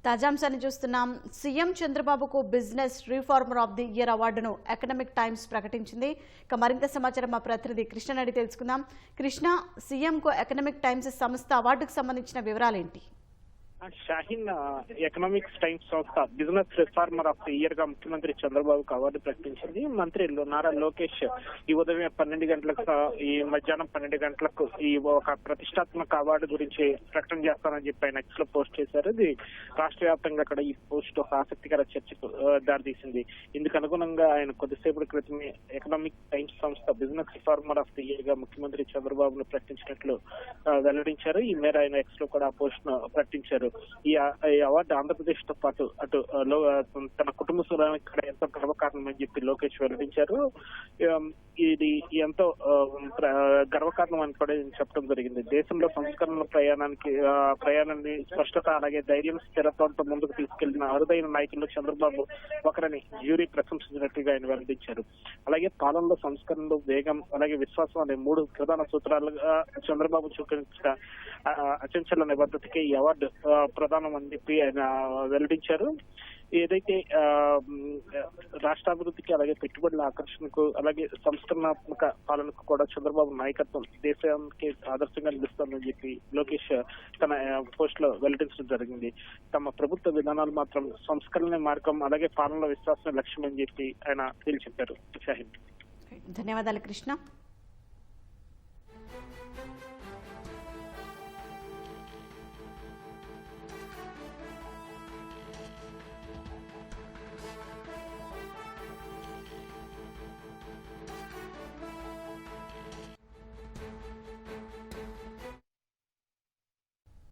తాజాంశాన్ని చూస్తున్నాం. సీఎం చంద్రబాబుకు business reformer of the year అవార్డును ఎకనామిక్ టైమ్స్ ప్రకటించింది. ఇక మరింత సమాచారం మా ప్రతినిధి కృష్ణ అడిగి తెలుసుకుందాం. కృష్ణ, సీఎంకు ఎకనామిక్ టైమ్స్ సంస్థ అవార్డుకు సంబంధించిన వివరాలేంటి? షాహీన్, ఎకనామిక్స్ టైమ్స్ సంస్థ business reformer of the year గా ముఖ్యమంత్రి చంద్రబాబుకు అవార్డు ప్రకటించింది. మంత్రి నారా లోకేష్ ఈ ఉదయం 12 గంటలకు, ఈ మధ్యాహ్నం 12 గంటలకు ఈ ఒక ప్రతిష్టాత్మక అవార్డు గురించి ప్రకటన చేస్తానని చెప్పి ఆయన ఎక్స్ లో పోస్ట్ చేశారు. ఇది రాష్ట్ర వ్యాప్తంగా అక్కడ ఈ పోస్ట్ ఒక ఆసక్తికర చర్చకు దారితీసింది. ఇందుకు అనుగుణంగా ఆయన కొద్దిసేపటి క్రితమే ఎకనామిక్ టైమ్స్ సంస్థ business reformer of the year గా ముఖ్యమంత్రి చంద్రబాబును ప్రకటించినట్లు వెల్లడించారు. ఈ మేర ఆయన ఎక్స్ లో కూడా ఆ పోస్ట్ ను ప్రకటించారు. ఈ అవార్డు ఆంధ్రప్రదేశ్ తో పాటు అటు తన కుటుంబ సభ్యులకు కూడా ఎంతో గర్వకారణం అని చెప్పి లోకేష్ వెల్లడించారు. ఇది ఎంతో గర్వకారణం అని కూడా చెప్పడం జరిగింది. దేశంలో సంస్కరణల ప్రయాణాన్ని స్పష్టత అలాగే ధైర్యం స్థిరత్వంతో ముందుకు తీసుకెళ్లిన అరుదైన నాయకుల్లో చంద్రబాబు ఒకరని జ్యూరీ ప్రశంసించినట్లుగా ఆయన వెల్లడించారు. అలాగే పాలనలో సంస్కరణలు, వేగం అలాగే విశ్వాసం అనే 3 ప్రధాన సూత్రాలుగా చంద్రబాబు చూపించిన అచంచల నిబద్ధతకి ఈ అవార్డు ప్రధానం అని చెప్పి ఆయన వెల్లడించారు. ఏదైతే రాష్ట్రాభివృద్ధికి అలాగే పెట్టుబడుల ఆకర్షణకు అలాగే సంస్కరణాత్మక పాలనకు కూడా చంద్రబాబు నాయకత్వం దేశానికి ఆదర్శంగా నిలుస్తుందని చెప్పి లోకేష్ తన పోస్ట్ లో వెల్లడించడం జరిగింది. తమ ప్రభుత్వ విధానాలు మాత్రం సంస్కరణ మార్గం అలాగే పాలనలో విశ్వాసం లక్ష్యం అని చెప్పి ఆయన తేల్చెప్పారు. షాహీన్, ధన్యవాదాలు కృష్ణ.